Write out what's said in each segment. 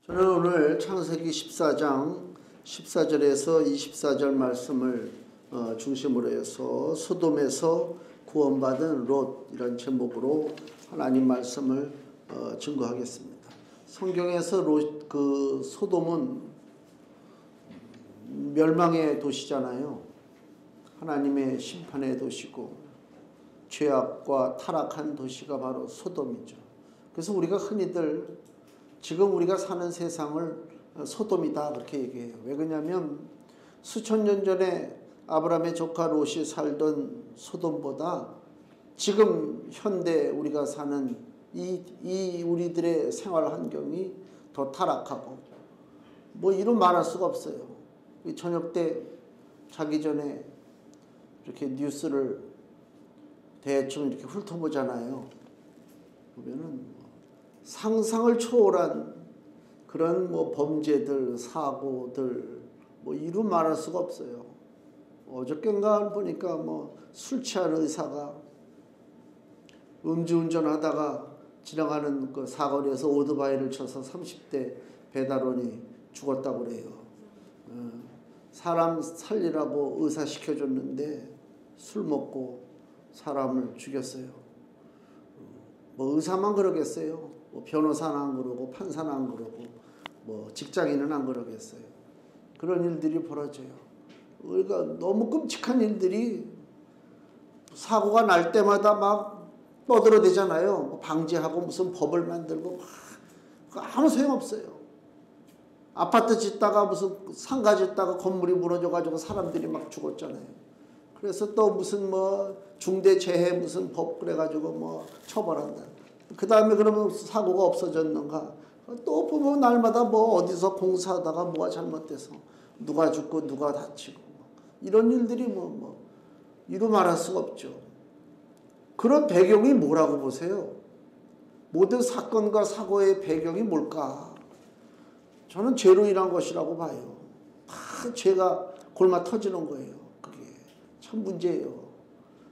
저는 오늘 창세기 14장 14절에서 24절 말씀을 중심으로 해서 소돔에서 구원받은 롯이라는 제목으로 하나님 말씀을 증거하겠습니다. 성경에서 소돔은 멸망의 도시잖아요. 하나님의 심판의 도시고 죄악과 타락한 도시가 바로 소돔이죠. 그래서 우리가 흔히들 지금 우리가 사는 세상을 소돔이다 그렇게 얘기해요. 왜 그러냐면 수천 년 전에 아브라함의 조카 롯이 살던 소돔보다 지금 현대 우리가 사는 이 우리들의 생활 환경이 더 타락하고 뭐 이런 말할 수가 없어요. 저녁 때 자기 전에 이렇게 뉴스를 대충 이렇게 훑어보잖아요. 보면은 상상을 초월한 그런 범죄들, 사고들 이루 말할 수가 없어요. 어저께인가 보니까 술 취한 의사가 음주운전하다가 지나가는 그 사거리에서 오토바이를 쳐서 30대 배달원이 죽었다고 그래요. 사람 살리라고 의사 시켜줬는데 술 먹고 사람을 죽였어요. 의사만 그러겠어요. 변호사는 안 그러고 판사는 안 그러고 직장인은 안 그러겠어요. 그런 일들이 벌어져요. 우리가 너무 끔찍한 일들이 사고가 날 때마다 막 떠들어대잖아요. 방지하고 무슨 법을 만들고 아무 소용없어요. 아파트 짓다가 무슨 상가 짓다가 건물이 무너져가지고 사람들이 막 죽었잖아요. 그래서 또 무슨 중대재해 무슨 법 그래가지고 처벌한다. 그 다음에 그러면 사고가 없어졌는가? 또 보면 날마다 어디서 공사하다가 뭐가 잘못돼서 누가 죽고 누가 다치고 이런 일들이 이루 말할 수가 없죠. 그런 배경이 뭐라고 보세요? 모든 사건과 사고의 배경이 뭘까? 저는 죄로 인한 것이라고 봐요. 다 죄가 골마 터지는 거예요. 그게 참 문제예요.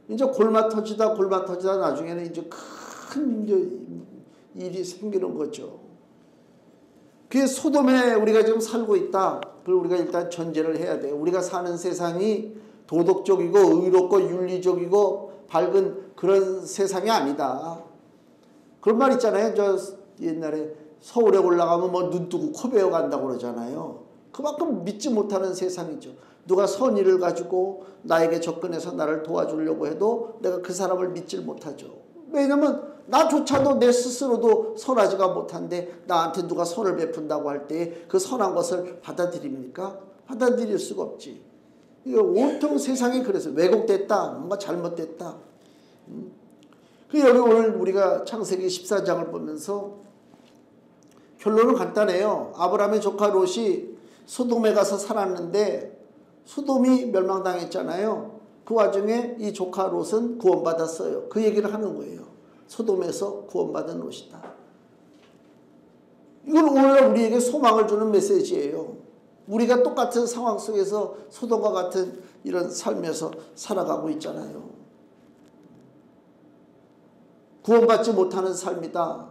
이제 골마 터지다 나중에는 이제 큰 일이 생기는 거죠. 그게 소돔에 우리가 지금 살고 있다. 그걸 우리가 일단 전제를 해야 돼요. 우리가 사는 세상이 도덕적이고 의롭고 윤리적이고 밝은 그런 세상이 아니다. 그런 말 있잖아요. 저 옛날에 서울에 올라가면 눈 뜨고 코 베어 간다고 그러잖아요. 그만큼 믿지 못하는 세상이죠. 누가 선의를 가지고 나에게 접근해서 나를 도와주려고 해도 내가 그 사람을 믿질 못하죠. 왜냐면 나조차도 내 스스로도 선하지가 못한데 나한테 누가 선을 베푼다고 할 때 그 선한 것을 받아들입니까? 받아들일 수가 없지. 온통 세상이 그래서 왜곡됐다. 뭔가 잘못됐다. 여기 오늘 우리가 창세기 14장을 보면서 결론은 간단해요. 아브라함의 조카 롯이 소돔에 가서 살았는데 소돔이 멸망당했잖아요. 그 와중에 이 조카 롯은 구원받았어요. 그 얘기를 하는 거예요. 소돔에서 구원받은 롯이다. 이건 오늘날 우리에게 소망을 주는 메시지예요. 우리가 똑같은 상황 속에서 소돔과 같은 이런 삶에서 살아가고 있잖아요. 구원받지 못하는 삶이다.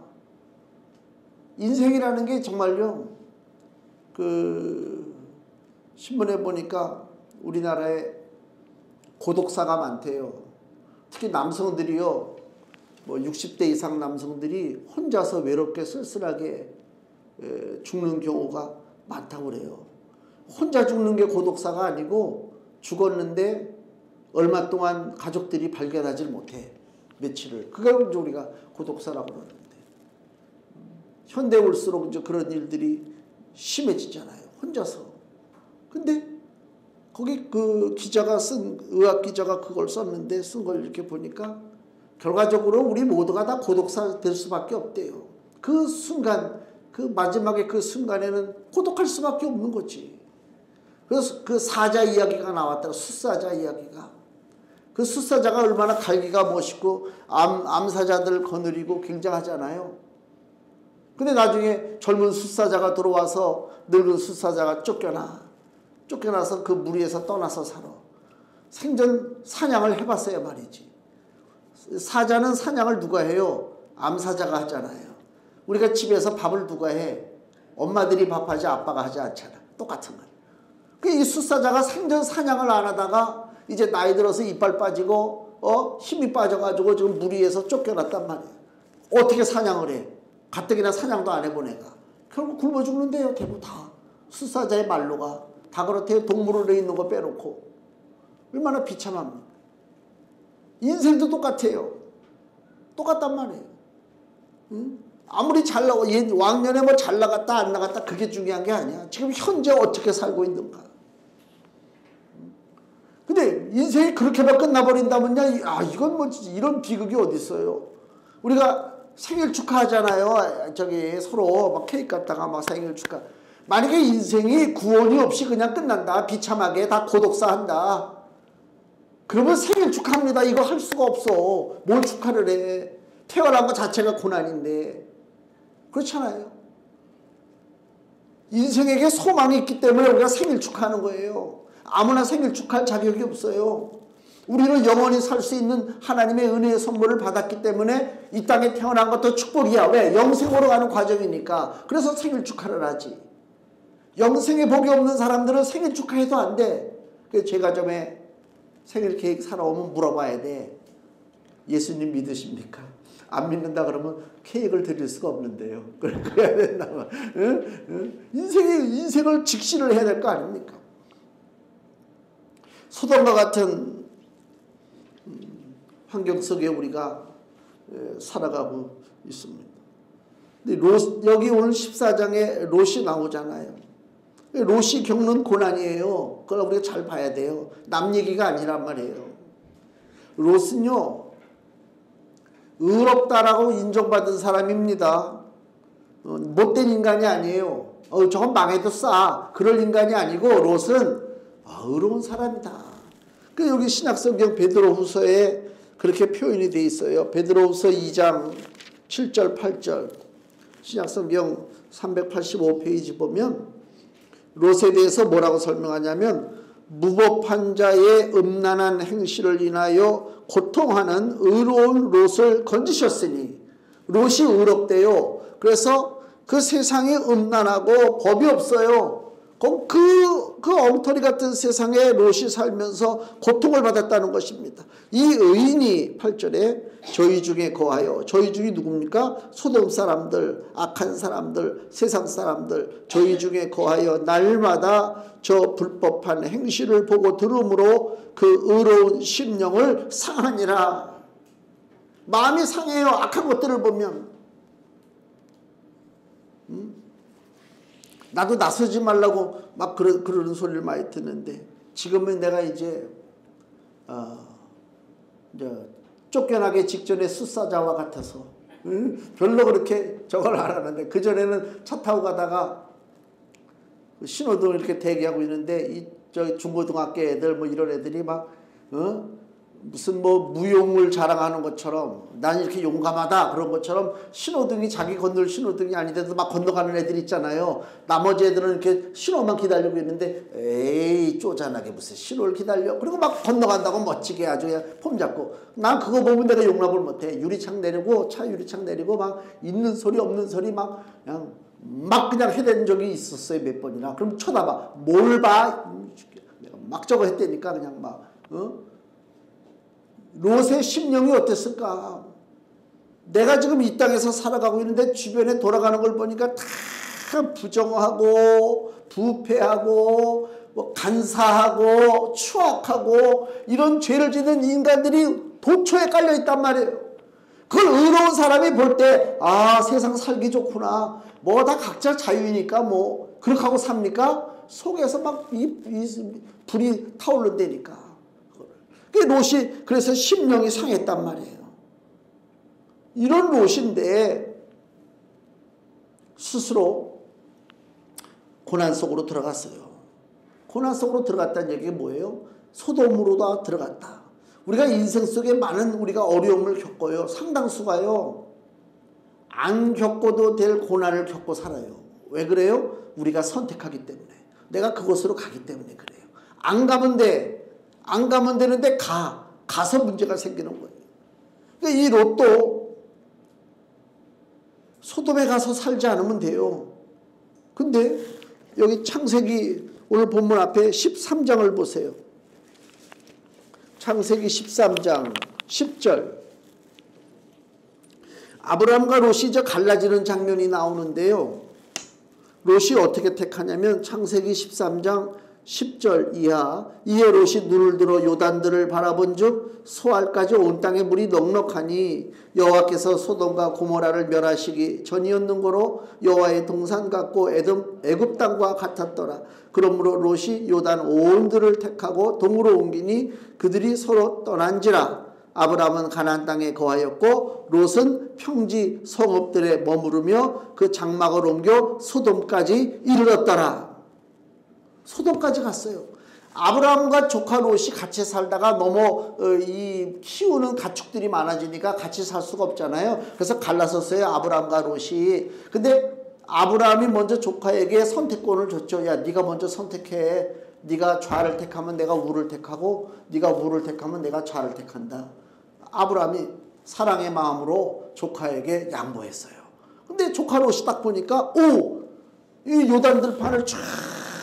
인생이라는 게 정말요. 신문에 보니까 우리나라에 고독사가 많대요. 특히 남성들이요. 60대 이상 남성들이 혼자서 외롭게 쓸쓸하게 죽는 경우가 많다고 그래요. 혼자 죽는 게 고독사가 아니고 죽었는데 얼마 동안 가족들이 발견하지 못해. 며칠을. 그걸 이제 우리가 고독사라고 그러는데. 현대에 올수록 이제 그런 일들이 심해지잖아요. 혼자서. 근데 거기 의학 기자가 그걸 썼는데 쓴 걸 이렇게 보니까 결과적으로 우리 모두가 다 고독사 될 수밖에 없대요. 그 순간, 마지막에 그 순간에는 고독할 수밖에 없는 거지. 그래서 그 사자 이야기가 나왔다고, 숫사자 이야기가. 그 숫사자가 얼마나 갈기가 멋있고 암사자들 거느리고 굉장하잖아요. 근데 나중에 젊은 숫사자가 들어와서 늙은 숫사자가 쫓겨나서 그 무리에서 떠나서 살아. 생전 사냥을 해봤어야 말이지. 사자는 사냥을 누가 해요? 암사자가 하잖아요. 우리가 집에서 밥을 누가 해? 엄마들이 밥하지 아빠가 하지 않잖아. 똑같은 거야. 이 숫사자가 생전 사냥을 안 하다가 이제 나이 들어서 이빨 빠지고 힘이 빠져가지고 지금 무리해서 쫓겨났단 말이야. 어떻게 사냥을 해? 가뜩이나 사냥도 안 해본 애가. 결국 굶어 죽는데요. 대부분 다. 숫사자의 말로가. 다 그렇대요. 동물원에 있는 거 빼놓고. 얼마나 비참합니까? 인생도 똑같아요. 똑같단 말이에요. 응? 아무리 잘 나가, 왕년에 뭐 잘 나갔다 안 나갔다 그게 중요한 게 아니야. 지금 현재 어떻게 살고 있는가. 근데 인생이 그렇게만 끝나버린다면야, 이건 뭐 이런 비극이 어디 있어요. 우리가 생일 축하하잖아요. 저기 서로 막 케이크 갖다가 막 생일 축하. 만약에 인생이 구원이 없이 그냥 끝난다. 비참하게 다 고독사 한다. 그러면 생일 축하합니다. 이거 할 수가 없어. 뭘 축하를 해. 태어난 것 자체가 고난인데. 그렇잖아요. 인생에게 소망이 있기 때문에 우리가 생일 축하하는 거예요. 아무나 생일 축하할 자격이 없어요. 우리는 영원히 살 수 있는 하나님의 은혜의 선물을 받았기 때문에 이 땅에 태어난 것도 축복이야. 왜? 영생으로 가는 과정이니까. 그래서 생일 축하를 하지. 영생의 복이 없는 사람들은 생일 축하해도 안 돼. 그래서 제과점에 생일 케이크 사러 오면 물어봐야 돼. 예수님 믿으십니까? 안 믿는다 그러면 케이크를 드릴 수가 없는데요. 그래야 된다. 인생을 직시를 해야 될 거 아닙니까? 소돔과 같은 환경 속에 우리가 살아가고 있습니다. 근데 여기 오늘 14장에 롯이 나오잖아요. 롯이 겪는 고난이에요. 그걸 우리가 잘 봐야 돼요. 남 얘기가 아니란 말이에요. 롯은요, 의롭다라고 인정받은 사람입니다. 못된 인간이 아니에요. 저건 망해도 싸. 그럴 인간이 아니고 롯은 의로운 사람이다. 그 여기 신약성경 베드로후서에 그렇게 표현이 되어 있어요. 베드로후서 2장 7절 8절 신약성경 385페이지 보면 롯에 대해서 뭐라고 설명하냐면 무법한 자의 음란한 행실을 인하여 고통하는 의로운 롯을 건지셨으니 롯이 의롭대요. 그래서 그 세상이 음란하고 법이 없어요. 그 엉터리 같은 세상에 롯이 살면서 고통을 받았다는 것입니다. 이 의인이 8절에 저희 중에 거하여, 저희 중에 누굽니까? 소돔 사람들, 악한 사람들, 세상 사람들, 저희 중에 거하여 날마다 저 불법한 행실을 보고 들음으로 그 의로운 심령을 상하니라. 마음이 상해요. 악한 것들을 보면. 나도 나서지 말라고 막 그러는 소리를 많이 듣는데 지금은 내가 이제 쫓겨나기 직전에 숫사자와 같아서 별로 그렇게 저걸 안 하는데 그전에는 차 타고 가다가 신호등 이렇게 대기하고 있는데 저 중고등학교 애들 뭐 이런 애들이 막 무슨 뭐 무용을 자랑하는 것처럼 난 이렇게 용감하다 그런 것처럼 신호등이 자기 건널 신호등이 아닌데도 막 건너가는 애들 있잖아요. 나머지 애들은 이렇게 신호만 기다리고 있는데 에이 쪼잔하게 무슨 신호를 기다려. 그리고 막 건너간다고 멋지게 아주 그냥 폼 잡고. 난 그거 보면 내가 용납을 못해. 유리창 내리고 차 유리창 내리고 막 있는 소리 없는 소리 막 그냥 해댄 적이 있었어요. 몇 번이나. 그럼 쳐다봐. 뭘 봐? 내가 막 저거 했다니까 그냥 막 롯의 심령이 어땠을까? 내가 지금 이 땅에서 살아가고 있는데 주변에 돌아가는 걸 보니까 다 부정하고 부패하고 뭐 간사하고 추악하고 이런 죄를 짓는 인간들이 도처에 깔려 있단 말이에요. 그걸 의로운 사람이 볼 때 세상 살기 좋구나. 뭐 다 각자 자유니까 뭐 그렇게 하고 삽니까? 속에서 막 불이 타오른다니까. 롯이 그래서 심령이 상했단 말이에요. 이런 롯인데 스스로 고난 속으로 들어갔어요. 고난 속으로 들어갔다는 얘기가 뭐예요? 소돔으로 들어갔다. 우리가 인생 속에 많은 우리가 어려움을 겪어요. 상당수가요. 안 겪어도 될 고난을 겪고 살아요. 왜 그래요? 우리가 선택하기 때문에. 내가 그곳으로 가기 때문에 그래요. 안 가면 되는데 가서 문제가 생기는 거예요. 그러니까 이 롯도 소돔에 가서 살지 않으면 돼요. 근데 여기 창세기 오늘 본문 앞에 13장을 보세요. 창세기 13장 10절. 아브라함과 롯이 이제 갈라지는 장면이 나오는데요. 롯이 어떻게 택하냐면 창세기 13장 10절 이하. 이에 롯이 눈을 들어 요단들을 바라본즉 소알까지 온 땅에 물이 넉넉하니 여호와께서 소돔과 고모라를 멸하시기 전이었는고로 여호와의 동산 같고 애굽 땅과 같았더라. 그러므로 롯이 요단 온 들을 택하고 동으로 옮기니 그들이 서로 떠난지라. 아브라함은 가나안 땅에 거하였고 롯은 평지 성읍들에 머무르며 그 장막을 옮겨 소돔까지 이르렀더라. 소돔까지 갔어요. 아브라함과 조카 롯이 같이 살다가 너무 이 키우는 가축들이 많아지니까 같이 살 수가 없잖아요. 그래서 갈라섰어요, 아브라함과 롯이. 근데 아브라함이 먼저 조카에게 선택권을 줬죠. 야, 네가 먼저 선택해. 네가 좌를 택하면 내가 우를 택하고 네가 우를 택하면 내가 좌를 택한다. 아브라함이 사랑의 마음으로 조카에게 양보했어요. 근데 조카 롯이 딱 보니까 이 요단들판을 쫙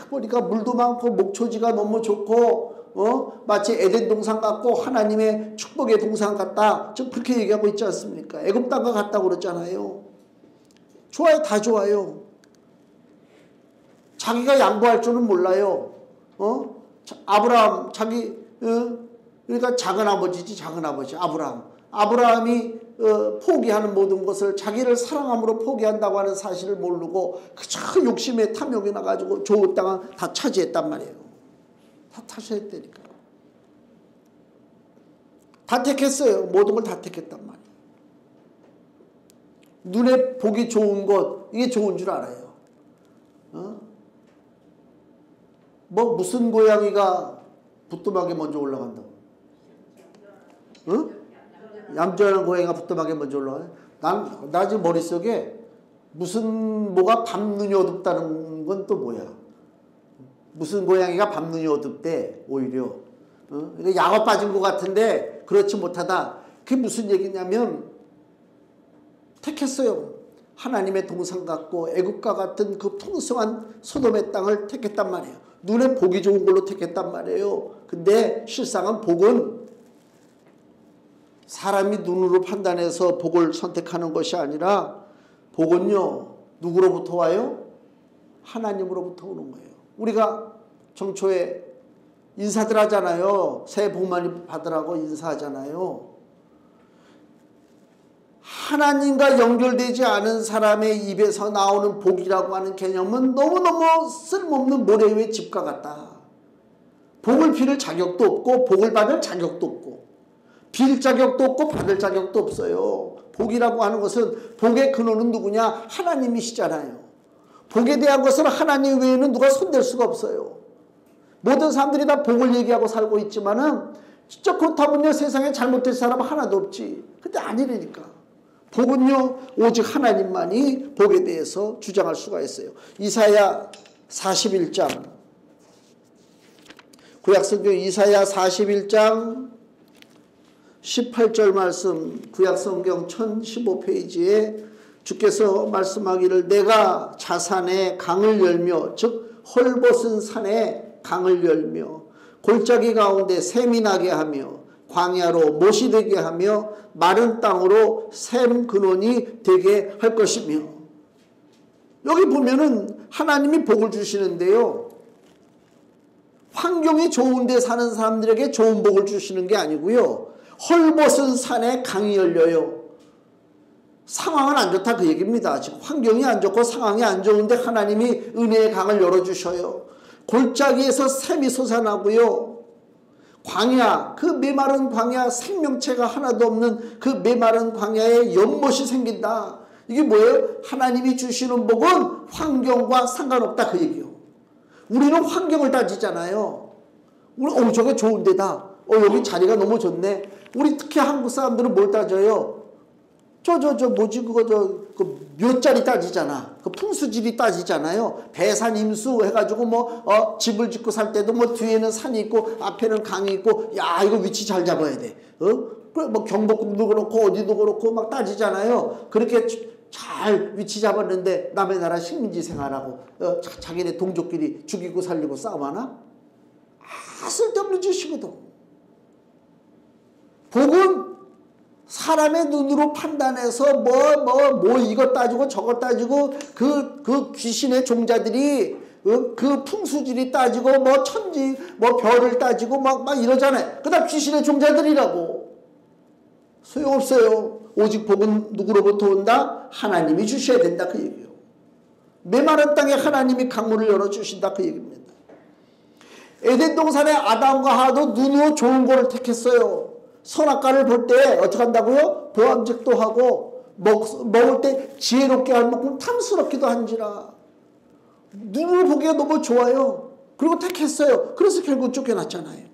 보니까 물도 많고 목초지가 너무 좋고 마치 에덴 동산 같고 하나님의 축복의 동산 같다. 좀 그렇게 얘기하고 있지 않습니까? 애굽 땅과 같다고 그랬잖아요. 좋아요. 다 좋아요. 자기가 양보할 줄은 몰라요. 아브라함 그러니까 작은아버지지, 작은아버지 아브라함이 포기하는 모든 것을 자기를 사랑함으로 포기한다고 하는 사실을 모르고 그저 욕심에 탐욕이 나가지고 좋은 땅은 다 차지했단 말이에요. 다 차지했다니까요. 다 택했어요. 모든 걸 다 택했단 말이에요. 눈에 보기 좋은 것, 이게 좋은 줄 알아요. 무슨 고양이가 부뚜막에 먼저 올라간다고? 얌전한 고양이가 부뚜막에 먼저 올라가요? 나 지금 머릿속에 뭐가 밤눈이 어둡다는 건 또 뭐야? 무슨 고양이가 밤눈이 어둡대, 오히려. 약어 빠진 것 같은데, 그렇지 못하다. 그게 무슨 얘기냐면, 택했어요. 하나님의 동산 같고, 애국과 같은 그 풍성한 소돔의 땅을 택했단 말이에요. 눈에 보기 좋은 걸로 택했단 말이에요. 근데 실상은 복은 사람이 눈으로 판단해서 복을 선택하는 것이 아니라 복은요, 누구로부터 와요? 하나님으로부터 오는 거예요. 우리가 정초에 인사들 하잖아요. 새해 복 많이 받으라고 인사하잖아요. 하나님과 연결되지 않은 사람의 입에서 나오는 복이라고 하는 개념은 너무너무 쓸모없는 모래 위의 집과 같다. 복을 빌을 자격도 없고 복을 받을 자격도 없고 빌 자격도 없고 받을 자격도 없어요. 복이라고 하는 것은 복의 근원은 누구냐? 하나님이시잖아요. 복에 대한 것은 하나님 외에는 누가 손댈 수가 없어요. 모든 사람들이 다 복을 얘기하고 살고 있지만은 진짜 그렇다면요, 세상에 잘못된 사람은 하나도 없지. 근데 아니라니까. 복은요, 오직 하나님만이 복에 대해서 주장할 수가 있어요. 이사야 41장, 구약성경 이사야 41장 18절 말씀, 구약성경 1015페이지에 주께서 말씀하기를 내가 자산에 강을 열며, 즉 헐벗은 산에 강을 열며 골짜기 가운데 샘이 나게 하며 광야로 못이 되게 하며 마른 땅으로 샘 근원이 되게 할 것이며. 여기 보면은 하나님이 복을 주시는데요, 환경이 좋은데 사는 사람들에게 좋은 복을 주시는 게 아니고요, 헐벗은 산에 강이 열려요. 상황은 안 좋다 그 얘기입니다. 지금 환경이 안 좋고 상황이 안 좋은데 하나님이 은혜의 강을 열어주셔요. 골짜기에서 샘이 솟아나고요, 광야, 그 메마른 광야, 생명체가 하나도 없는 그 메마른 광야에 연못이 생긴다. 이게 뭐예요? 하나님이 주시는 복은 환경과 상관없다 그 얘기예요. 우리는 환경을 따지잖아요. 우리 저게 좋은 데다. 여기 자리가 너무 좋네. 우리 특히 한국 사람들은 뭘 따져요? 뭐지 그거 몇 자리 따지잖아. 그 풍수지리 따지잖아요. 배산 임수 해가지고 집을 짓고 살 때도 뒤에는 산이 있고 앞에는 강이 있고, 야 이거 위치 잘 잡아야 돼. 경복궁도 그렇고 어디도 그렇고 막 따지잖아요. 그렇게 잘 위치 잡았는데 남의 나라 식민지 생활하고 자기네 동족끼리 죽이고 살리고 싸움하나? 쓸데없는 짓이거든. 복은 사람의 눈으로 판단해서 뭐 이것 따지고 저것 따지고 그 귀신의 종자들이 그 풍수지리 따지고 뭐 천지 뭐 별을 따지고 막 이러잖아요. 그다음 귀신의 종자들이라고. 소용없어요. 오직 복은 누구로부터 온다? 하나님이 주셔야 된다 그 얘기예요. 메마른 땅에 하나님이 강물을 열어주신다 그 얘기입니다. 에덴 동산의 아담과 하와도 눈으로 좋은 거를 택했어요. 선악과를 볼 때 어떻게 한다고요? 보암직도 하고 먹을 때 지혜롭게 할 만큼 탐스럽기도 한지라. 눈으로 보기가 너무 좋아요. 그리고 택했어요. 그래서 결국 쫓겨났잖아요.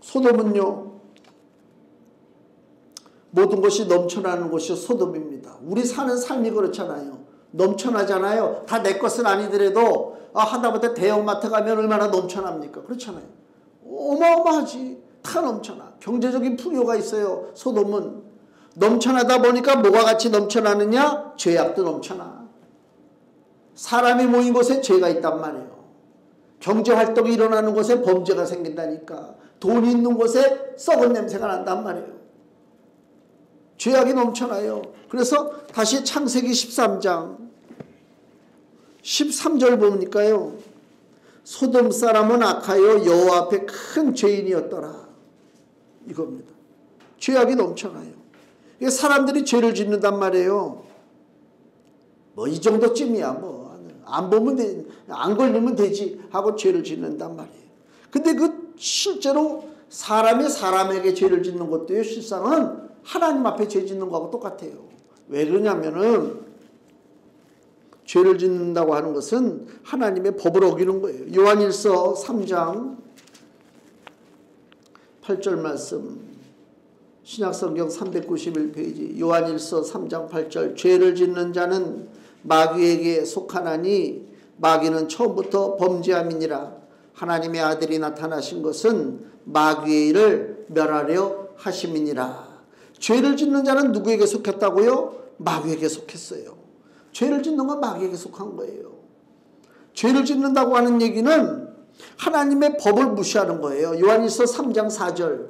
소돔은요, 모든 것이 넘쳐나는 곳이 소돔입니다. 우리 사는 삶이 그렇잖아요. 넘쳐나잖아요. 다 내 것은 아니더라도 하다못해 대형마트 가면 얼마나 넘쳐납니까? 그렇잖아요. 어마어마하지. 다 넘쳐나. 경제적인 풍요가 있어요. 소돔은 넘쳐나다 보니까 뭐가 같이 넘쳐나느냐? 죄악도 넘쳐나. 사람이 모인 곳에 죄가 있단 말이에요. 경제활동이 일어나는 곳에 범죄가 생긴다니까. 돈이 있는 곳에 썩은 냄새가 난단 말이에요. 죄악이 넘쳐나요. 그래서 다시 창세기 13장 13절 보니까요. 소돔 사람은 악하여 여호와 앞에 큰 죄인이었더라. 이겁니다. 죄악이 넘쳐나요. 이게 사람들이 죄를 짓는단 말이에요. 뭐 이 정도쯤이야 뭐 안 보면 안 걸리면 되지 하고 죄를 짓는단 말이에요. 근데 그 실제로 사람이 사람에게 죄를 짓는 것도요. 실상은 하나님 앞에 죄 짓는 거하고 똑같아요. 왜 그러냐면은 죄를 짓는다고 하는 것은 하나님의 법을 어기는 거예요. 요한일서 3장 8절 말씀, 신약성경 391페이지 요한일서 3장 8절, 죄를 짓는 자는 마귀에게 속하나니 마귀는 처음부터 범죄함이니라. 하나님의 아들이 나타나신 것은 마귀의 일을 멸하려 하심이니라. 죄를 짓는 자는 누구에게 속했다고요? 마귀에게 속했어요. 죄를 짓는 건 마귀에게 속한 거예요. 죄를 짓는다고 하는 얘기는 하나님의 법을 무시하는 거예요. 요한일서 3장 4절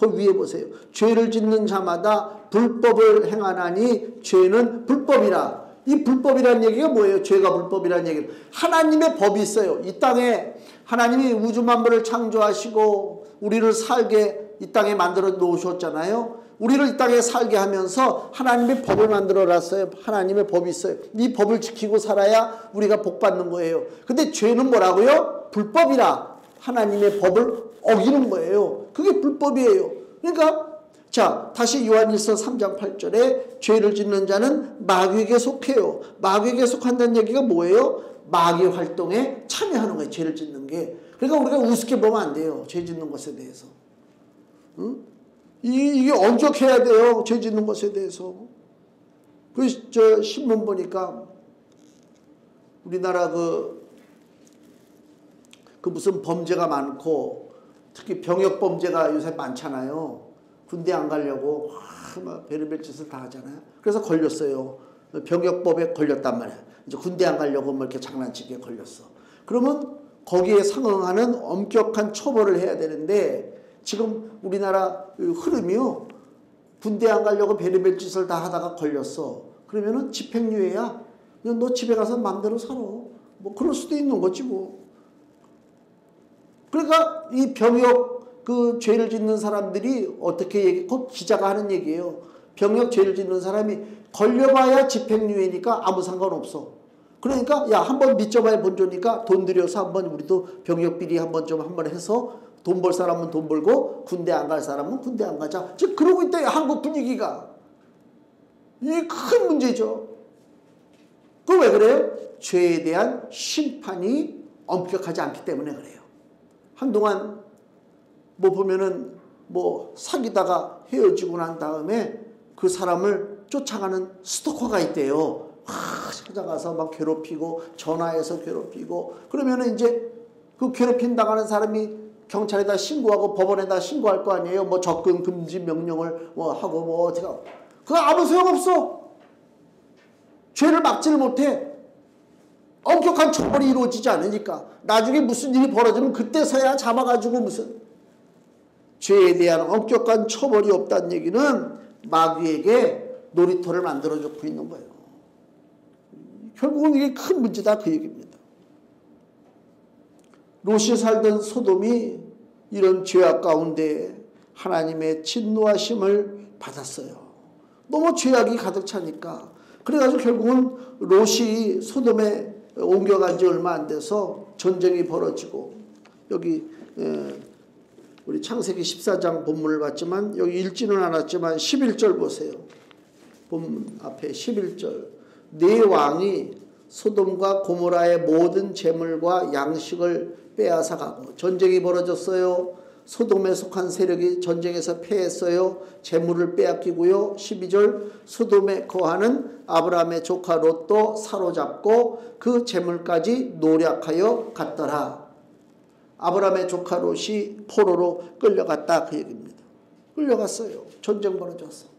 그 위에 보세요. 죄를 짓는 자마다 불법을 행하나니 죄는 불법이라. 이 불법이라는 얘기가 뭐예요? 죄가 불법이라는 얘기는 하나님의 법이 있어요. 이 땅에 하나님이 우주 만물을 창조하시고 우리를 살게 이 땅에 만들어 놓으셨잖아요. 우리를 이 땅에 살게 하면서 하나님의 법을 만들어 놨어요. 하나님의 법이 있어요. 이 법을 지키고 살아야 우리가 복 받는 거예요. 근데 죄는 뭐라고요? 불법이라. 하나님의 법을 어기는 거예요. 그게 불법이에요. 그러니까 자, 다시 요한일서 3장 8절에 죄를 짓는 자는 마귀에게 속해요. 마귀에게 속한다는 얘기가 뭐예요? 마귀 활동에 참여하는 거예요. 죄를 짓는 게. 그러니까 우리가 우습게 보면 안 돼요. 죄 짓는 것에 대해서. 응? 이게 엄격해야 돼요. 죄 짓는 것에 대해서. 저 신문 보니까 우리나라 그 무슨 범죄가 많고 특히 병역 범죄가 요새 많잖아요. 군대 안 가려고 막 별의별 짓을 다 하잖아요. 그래서 걸렸어요. 병역법에 걸렸단 말이야. 이제 군대 안 가려고 뭐 이렇게 장난치게 걸렸어. 그러면 거기에 상응하는 엄격한 처벌을 해야 되는데 지금 우리나라 흐름이요. 군대 안 가려고 별의별 짓을 다 하다가 걸렸어. 그러면은 집행유예야. 그냥 너 집에 가서 마음대로 살아. 뭐 그럴 수도 있는 거지 뭐. 그러니까 이 병역 그 죄를 짓는 사람들이 어떻게 곧 기자가 하는 얘기예요. 병역 죄를 짓는 사람이 걸려봐야 집행유예니까 아무 상관없어. 그러니까 야 한번 밑져봐야 본조니까 돈 들여서 한번 우리도 병역 비리 한번 해서 돈 벌 사람은 돈 벌고 군대 안 갈 사람은 군대 안 가자. 지금 그러고 있다 한국 분위기가. 이게 큰 문제죠. 그 왜 그래요? 죄에 대한 심판이 엄격하지 않기 때문에 그래요. 한동안 뭐 보면은 뭐 사귀다가 헤어지고 난 다음에 그 사람을 쫓아가는 스토커가 있대요. 찾아가서 막 괴롭히고 전화해서 괴롭히고 그러면은 이제 그 괴롭힌 당하는 사람이 경찰에다 신고하고 법원에다 신고할 거 아니에요. 뭐 접근 금지 명령을 뭐 하고 뭐 어떻게 하고. 그거 아무 소용없어. 죄를 막지를 못해. 엄격한 처벌이 이루어지지 않으니까. 나중에 무슨 일이 벌어지면 그때서야 잡아가지고 무슨 죄에 대한 엄격한 처벌이 없다는 얘기는 마귀에게 놀이터를 만들어주고 있는 거예요. 결국은 이게 큰 문제다 그 얘기입니다. 롯이 살던 소돔이 이런 죄악 가운데 하나님의 진노하심을 받았어요. 너무 죄악이 가득 차니까. 그래가지고 결국은 롯이 소돔에 옮겨간 지 얼마 안 돼서 전쟁이 벌어지고, 여기 우리 창세기 14장 본문을 봤지만 여기 읽지는 않았지만 11절 보세요. 본문 앞에 11절. 네 왕이 소돔과 고모라의 모든 재물과 양식을 빼앗아 가고, 전쟁이 벌어졌어요. 소돔에 속한 세력이 전쟁에서 패했어요. 재물을 빼앗기고요. 12절. 소돔에 거하는 아브라함의 조카 롯도 사로잡고 그 재물까지 노략하여 갔더라. 아브라함의 조카 롯이 포로로 끌려갔다 그 얘기입니다. 끌려갔어요. 전쟁 벌어졌어.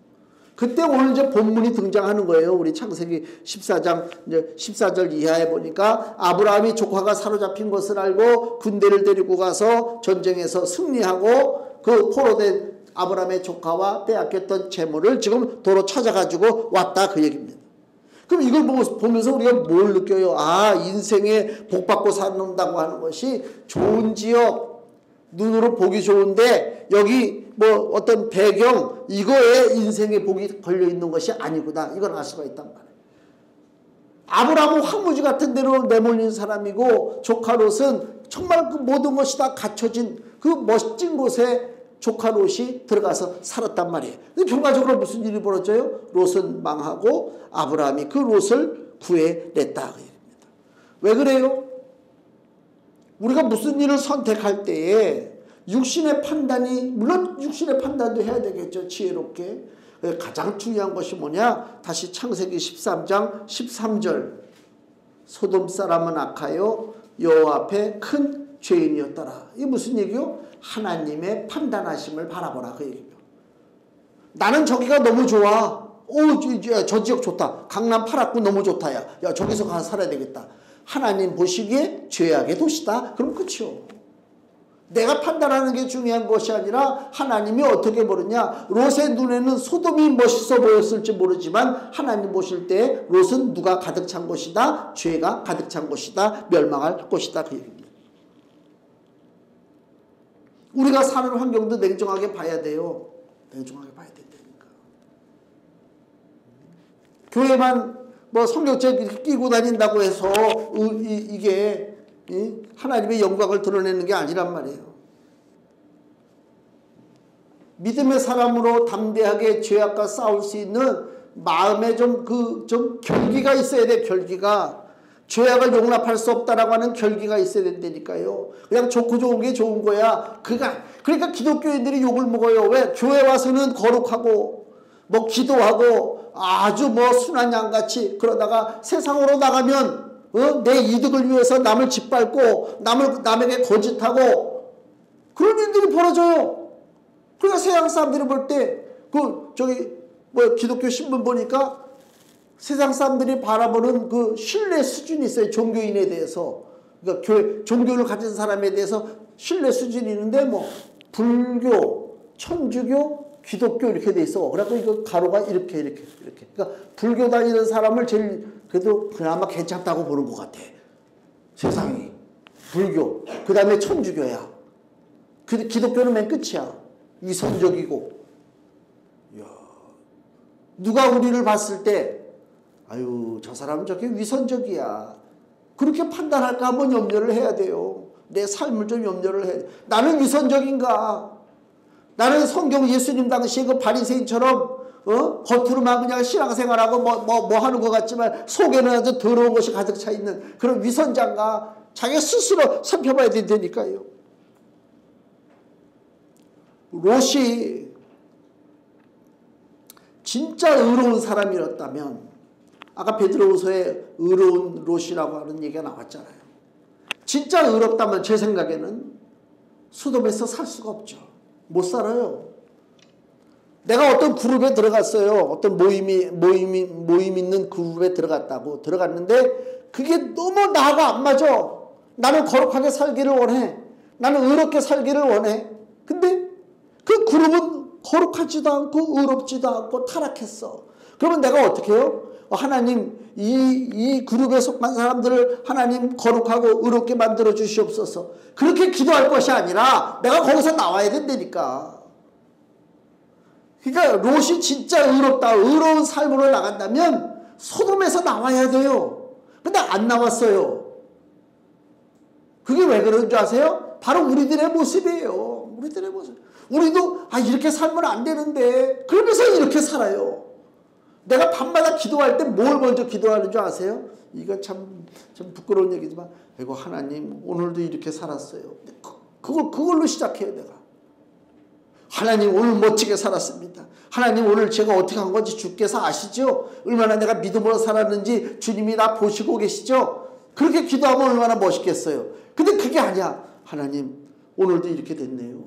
그때 오늘 이제 본문이 등장하는 거예요. 우리 창세기 14장 이제 14절 이하에 보니까 아브라함이 조카가 사로잡힌 것을 알고 군대를 데리고 가서 전쟁에서 승리하고 그 포로된 아브라함의 조카와 빼앗겼던 재물을 지금 도로 찾아가지고 왔다 그 얘기입니다. 그럼 이걸 보면서 우리가 뭘 느껴요? 아, 인생에 복받고 산다고 하는 것이 좋은 지역, 눈으로 보기 좋은데 여기 뭐 어떤 배경, 이거에 인생의 복이 걸려있는 것이 아니구나. 이걸 알 수가 있단 말이에요. 아브라함은 황무지 같은 데로 내몰린 사람이고, 조카 롯은 정말 그 모든 것이 다 갖춰진 그 멋진 곳에 조카 롯이 들어가서 살았단 말이에요. 근데 결과적으로 무슨 일이 벌어져요? 롯은 망하고 아브라함이 그 롯을 구해냈다. 왜 그래요? 우리가 무슨 일을 선택할 때에 육신의 판단이, 물론 육신의 판단도 해야 되겠죠. 지혜롭게. 가장 중요한 것이 뭐냐? 다시 창세기 13장 13절. 소돔 사람은 악하여 여호와 앞에 큰 죄인이었더라. 이게 무슨 얘기요? 하나님의 판단하심을 바라보라 그 얘기입니다. 나는 저기가 너무 좋아. 저 지역 좋다. 강남 8학구 너무 좋다. 야, 저기서 가서 살아야 되겠다. 하나님 보시기에 죄악의 도시다. 그럼 끝이요. 내가 판단하는 게 중요한 것이 아니라 하나님이 어떻게 보느냐. 롯의 눈에는 소돔이 멋있어 보였을지 모르지만 하나님 보실 때 롯은 누가 가득 찬 것이다. 죄가 가득 찬 것이다. 멸망할 것이다. 그 얘기입니다. 우리가 사는 환경도 냉정하게 봐야 돼요. 냉정하게 봐야 된다니까. 교회만 뭐 성경책 끼고 다닌다고 해서 이게 하나님의 영광을 드러내는 게 아니란 말이에요. 믿음의 사람으로 담대하게 죄악과 싸울 수 있는 마음에 좀 결기가 있어야 돼. 결기가. 죄악을 용납할 수 없다라고 하는 결기가 있어야 된다니까요. 그냥 좋고 좋은 게 좋은 거야. 그러니까 기독교인들이 욕을 먹어요. 왜? 교회 와서는 거룩하고 뭐 기도하고 아주 뭐 순한 양같이 그러다가 세상으로 나가면 내 이득을 위해서 남을 짓밟고 남에게 거짓하고 그런 일들이 벌어져요. 그러니까 세상 사람들이 볼 때 기독교 신문 보니까 세상 사람들이 바라보는 그 신뢰 수준이 있어요. 종교인에 대해서. 그러니까 종교를 가진 사람에 대해서 신뢰 수준이 있는데 뭐 불교, 천주교, 기독교 이렇게 돼 있어. 그래갖고 이거 가로가 이렇게. 그러니까 불교 다니는 사람을 제일 그래도 그나마 괜찮다고 보는 것 같아. 세상이. 불교. 그 다음에 천주교야. 기독교는 맨 끝이야. 위선적이고. 이야. 누가 우리를 봤을 때 아유 저 사람은 저렇게 위선적이야. 그렇게 판단할까 한번 염려를 해야 돼요. 내 삶을 좀 염려를 해야 돼. 나는 위선적인가? 나는 성경 예수님 당시에 그 바리새인처럼 겉으로만 그냥 신앙생활하고 뭐 하는 것 같지만 속에는 아주 더러운 것이 가득 차 있는 그런 위선자인가? 자기 스스로 살펴봐야 된다니까요. 롯이 진짜 의로운 사람이었다면 아까 베드로후서에 의로운 롯이라고 하는 얘기가 나왔잖아요. 진짜 의롭다면 제 생각에는 소돔에서 살 수가 없죠. 못 살아요. 내가 어떤 그룹에 들어갔어요. 어떤 모임 있는 그룹에 들어갔는데 그게 너무 나하고 안 맞아. 나는 거룩하게 살기를 원해. 나는 의롭게 살기를 원해. 근데 그 그룹은 거룩하지도 않고 의롭지도 않고 타락했어. 그러면 내가 어떻게 해요? 하나님, 이 그룹에 속한 사람들을 하나님 거룩하고 의롭게 만들어 주시옵소서. 그렇게 기도할 것이 아니라 내가 거기서 나와야 된다니까. 그러니까 롯이 진짜 의로운 삶으로 나간다면 소돔에서 나와야 돼요. 근데 안 나왔어요. 그게 왜 그런 줄 아세요? 바로 우리들의 모습이에요. 우리들의 모습. 우리도 이렇게 살면 안 되는데 그러면서 이렇게 살아요. 내가 밤마다 기도할 때 뭘 먼저 기도하는 줄 아세요? 이거 참 부끄러운 얘기지만 아이고 하나님 오늘도 이렇게 살았어요. 그걸로 시작해요. 내가. 하나님 오늘 멋지게 살았습니다. 하나님 오늘 제가 어떻게 한 건지 주께서 아시죠? 얼마나 내가 믿음으로 살았는지 주님이 다 보시고 계시죠? 그렇게 기도하면 얼마나 멋있겠어요. 근데 그게 아니야. 하나님 오늘도 이렇게 됐네요.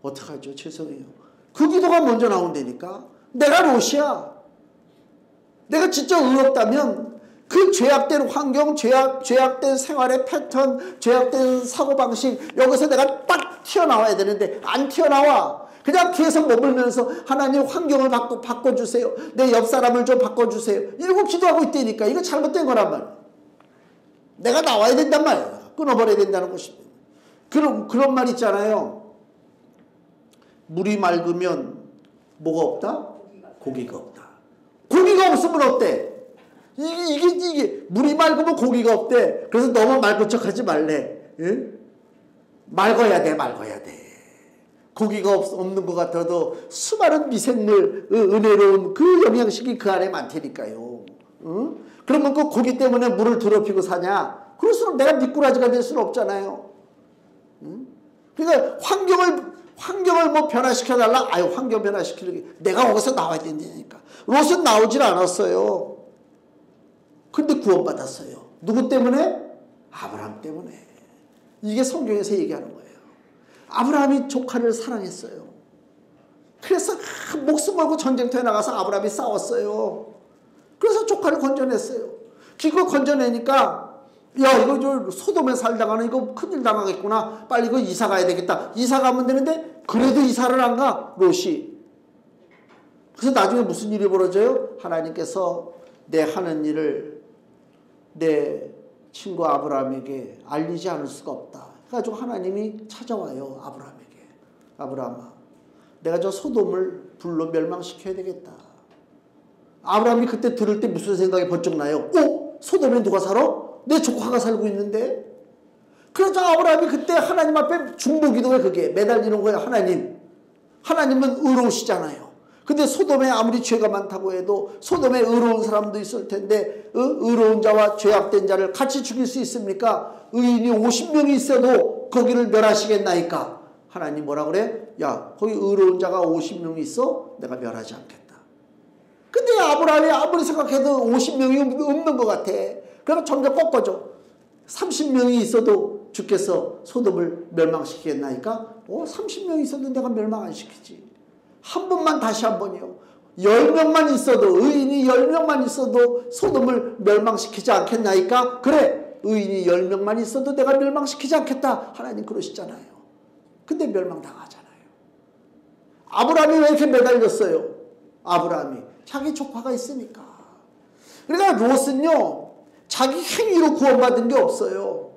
어떡하죠? 죄송해요. 그 기도가 먼저 나온다니까. 내가 롯이야. 내가 진짜 의롭다면 그 죄악된 환경, 죄악된 생활의 패턴, 죄악된 사고방식 여기서 내가 딱 튀어나와야 되는데 안 튀어나와. 그냥 계속 머물면서 하나님 환경을 바꿔주세요. 내 옆 사람을 좀 바꿔주세요. 이러고 기도하고 있다니까. 이거 잘못된 거란 말이야. 내가 나와야 된단 말이야. 끊어버려야 된다는 것입니다. 그런 말 있잖아요. 물이 맑으면 뭐가 없다? 고기가 없다. 고기가 없으면 어때? 이게 물이 맑으면 고기가 없대. 그래서 너무 맑은 척하지 말래. 예? 맑아야 돼. 고기가 없는 것 같아도 수많은 미생물, 은혜로운 그 영양식이 그 안에 많다니까요. 응? 그러면 그 고기 때문에 물을 더럽히고 사냐? 그럴수록 내가 미꾸라지가 될 수는 없잖아요. 응? 그러니까 환경을 뭐 변화시켜달라? 환경 변화시키는 게 내가 거기서 나와야 된다니까. 롯은 나오질 않았어요. 근데 구원받았어요. 누구 때문에? 아브라함 때문에. 이게 성경에서 얘기하는 거예요. 아브라함이 조카를 사랑했어요. 그래서 목숨 걸고 전쟁터에 나가서 아브라함이 싸웠어요. 그래서 조카를 건져냈어요. 그거 건져내니까 이거 소돔에 살다가는 이거 큰일 당하겠구나. 빨리 이거 이사 가야 되겠다. 이사 가면 되는데 그래도 이사를 안 가. 롯이. 그래서 나중에 무슨 일이 벌어져요? 하나님께서 내 하는 일을 내 친구 아브라함에게 알리지 않을 수가 없다. 그래가지고 하나님이 찾아와요. 아브라함에게. 아브라함아, 내가 저 소돔을 불로 멸망시켜야 되겠다. 아브라함이 그때 들을 때 무슨 생각이 번쩍 나요? 소돔에 누가 살아? 내 조카가 살고 있는데? 그래서 아브라함이 그때 하나님 앞에 중보기도에 그게 매달리는 거예요. 하나님은 의로우시잖아요. 근데 소돔에 아무리 죄가 많다고 해도 소돔에 의로운 사람도 있을 텐데 의로운 자와 죄악된 자를 같이 죽일 수 있습니까? 의인이 50명이 있어도 거기를 멸하시겠나이까? 하나님 뭐라 그래? 야, 거기 의로운 자가 50명이 있어? 내가 멸하지 않겠다. 근데 아브라함이 아무리 생각해도 50명이 없는 것 같아. 그러면 점점 꺾어져. 30명이 있어도 주께서 소돔을 멸망시키겠나이까? 30명이 있어도 내가 멸망 안 시키지. 한 번만 다시 한 번이요. 10명만 있어도 의인이 10명만 있어도 소돔을 멸망시키지 않겠나이까? 그래, 의인이 10명만 있어도 내가 멸망시키지 않겠다. 하나님 그러시잖아요. 근데 멸망당하잖아요. 아브라함이 왜 이렇게 매달렸어요? 아브라함이 자기 조카가 있으니까. 그러니까 롯은요 자기 행위로 구원받은 게 없어요.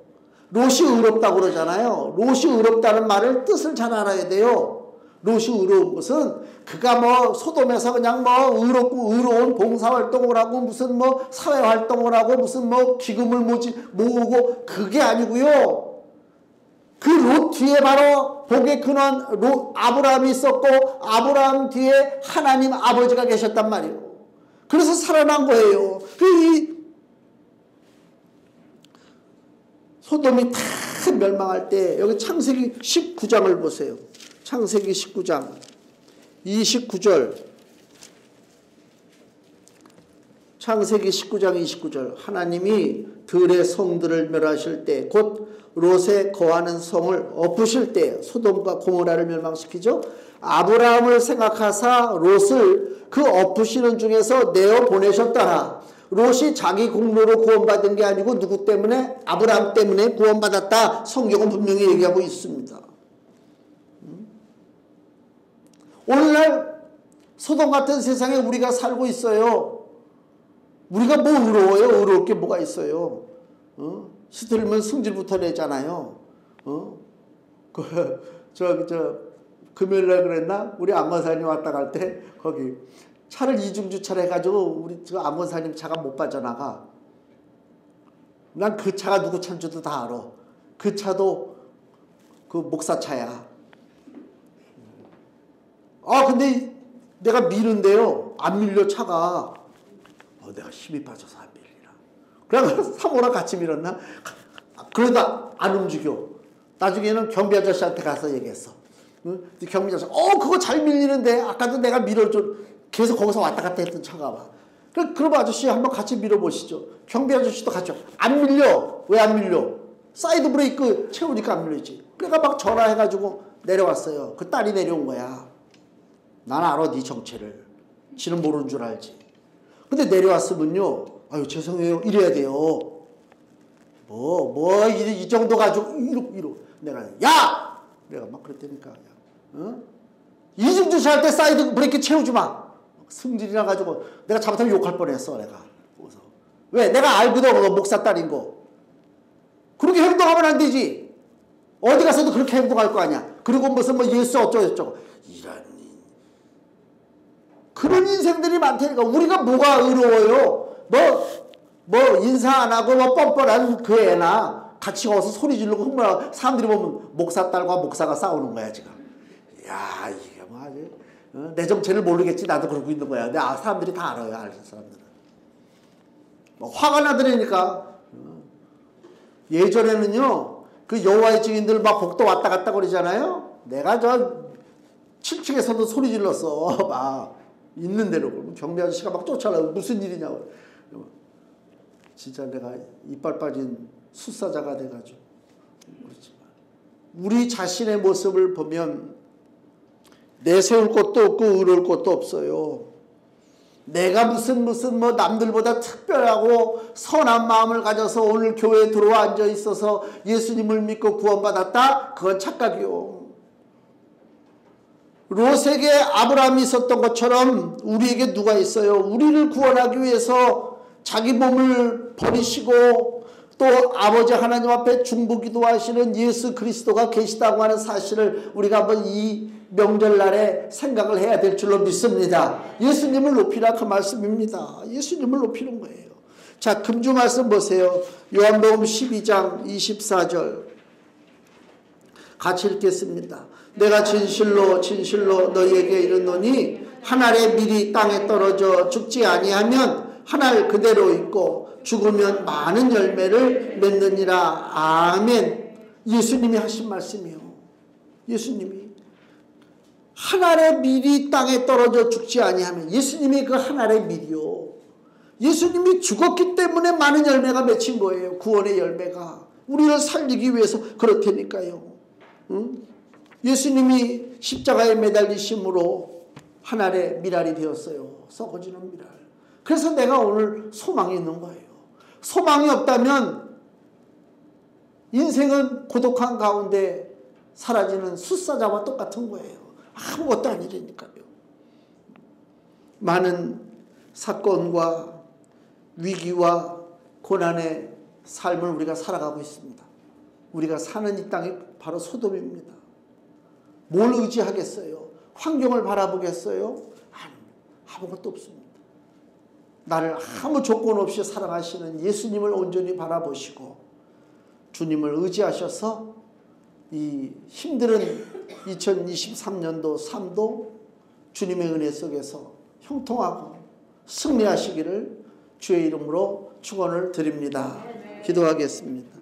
롯이 의롭다고 그러잖아요. 롯이 의롭다는 말을 뜻을 잘 알아야 돼요. 롯이 의로운 것은 그가 뭐 소돔에서 그냥 뭐 의로운 봉사활동을 하고 무슨 뭐 사회활동을 하고 무슨 뭐 기금을 모으고 그게 아니고요. 그 롯 뒤에 바로 복의 근원 아브라함이 있었고 아브라함 뒤에 하나님 아버지가 계셨단 말이에요. 그래서 살아난 거예요. 이 소돔이 다 멸망할 때 여기 창세기 19장을 보세요. 창세기 19장 29절. 창세기 19장 29절 하나님이 들의 성들을 멸하실 때 곧 롯에 거하는 성을 엎으실 때 소돔과 고모라를 멸망시키죠. 아브라함을 생각하사 롯을 그 엎으시는 중에서 내어 보내셨더라. 롯이 자기 공로로 구원받은 게 아니고 누구 때문에? 아브라함 때문에 구원받았다. 성경은 분명히 얘기하고 있습니다. 오늘날 소돔 같은 세상에 우리가 살고 있어요. 우리가 뭐 의로워요? 의로울 게 뭐가 있어요? 시들면 승질부터 내잖아요. 금요일날 그랬나? 우리 안건사님 왔다 갈 때 거기 차를 이중주차를 해가지고 우리 안건사님 차가 못 빠져나가. 난 그 차가 누구 차인 줄도 다 알아. 그 차도 그 목사차야. 근데 내가 미는데요. 안 밀려 차가. 내가 힘이 빠져서 안 밀리나. 그래서 사모랑 같이 밀었나? 그러다 안 움직여. 나중에는 경비 아저씨한테 가서 얘기했어. 경비 아저씨, 그거 잘 밀리는데 아까도 내가 밀어줘. 계속 거기서 왔다 갔다 했던 차가 봐. 그럼 아저씨 한번 같이 밀어보시죠. 경비 아저씨도 같이. 안 밀려. 왜 안 밀려? 사이드 브레이크 채우니까 안 밀리지. 그러니까 막 전화해가지고 내려왔어요. 그 딸이 내려온 거야. 난 알아, 네 정체를. 지는 모르는 줄 알지. 근데 내려왔으면요, 아유, 죄송해요. 이래야 돼요. 이 정도 가지고, 이러. 내가 막 그랬다니까. 이중주차 할 때 사이드 브레이크 채우지 마. 승질이 나가지고, 내가 잘못하면 욕할 뻔했어, 내가. 그래서. 왜? 내가 알거든, 너 목사 딸인 거. 그렇게 행동하면 안 되지. 어디 가서도 그렇게 행동할 거 아니야. 그리고 무슨 예수 어쩌고저쩌고. 그런 인생들이 많다니까. 우리가 뭐가 의로워요? 인사 안 하고 뻔뻔한 그 애나 같이 와서 소리 지르고 흥분하고 사람들이 보면 목사 딸과 목사가 싸우는 거야 지금. 야, 이게 뭐 아주 내 정체를 모르겠지. 나도 그러고 있는 거야. 근데 사람들이 다 알아요. 아는 사람들은. 화가 나더라니까. 예전에는요, 그 여호와의 증인들 막 복도 왔다 갔다 그러잖아요. 내가 7층에서도 소리 질렀어. 막 있는 대로. 경비 아저씨가 막 쫓아나고 무슨 일이냐고. 진짜 내가 이빨 빠진 숫사자가 돼가지고. 그렇지만 우리 자신의 모습을 보면 내세울 것도 없고 의로울 것도 없어요. 내가 무슨 남들보다 특별하고 선한 마음을 가져서 오늘 교회에 들어와 앉아 있어서 예수님을 믿고 구원받았다? 그건 착각이요. 롯에게 아브라함이 있었던 것처럼 우리에게 누가 있어요? 우리를 구원하기 위해서 자기 몸을 버리시고 또 아버지 하나님 앞에 중보기도하시는 예수 그리스도가 계시다고 하는 사실을 우리가 한번 이 명절날에 생각을 해야 될 줄로 믿습니다. 예수님을 높이라 그 말씀입니다. 예수님을 높이는 거예요. 자, 금주 말씀 보세요. 요한복음 12장 24절 같이 읽겠습니다. 내가 진실로 너희에게 이르노니 한 알의 밀이 땅에 떨어져 죽지 아니하면 한 알 그대로 있고 죽으면 많은 열매를 맺느니라. 아멘. 예수님이 하신 말씀이요. 예수님이 한 알의 밀이 땅에 떨어져 죽지 아니하면, 예수님이 그 한 알의 밀이요. 예수님이 죽었기 때문에 많은 열매가 맺힌 거예요. 구원의 열매가. 우리를 살리기 위해서 그렇다니까요. 응? 예수님이 십자가에 매달리심으로 한 알의 밀알이 되었어요. 썩어지는 밀알. 그래서 내가 오늘 소망이 있는 거예요. 소망이 없다면 인생은 고독한 가운데 사라지는 숫사자와 똑같은 거예요. 아무것도 아니라니까요. 많은 사건과 위기와 고난의 삶을 우리가 살아가고 있습니다. 우리가 사는 이 땅이 바로 소돔입니다. 뭘 의지하겠어요? 환경을 바라보겠어요? 아무것도 없습니다. 나를 아무 조건 없이 사랑하시는 예수님을 온전히 바라보시고 주님을 의지하셔서 이 힘든 2023년도 삶도 주님의 은혜 속에서 형통하고 승리하시기를 주의 이름으로 축원을 드립니다. 기도하겠습니다.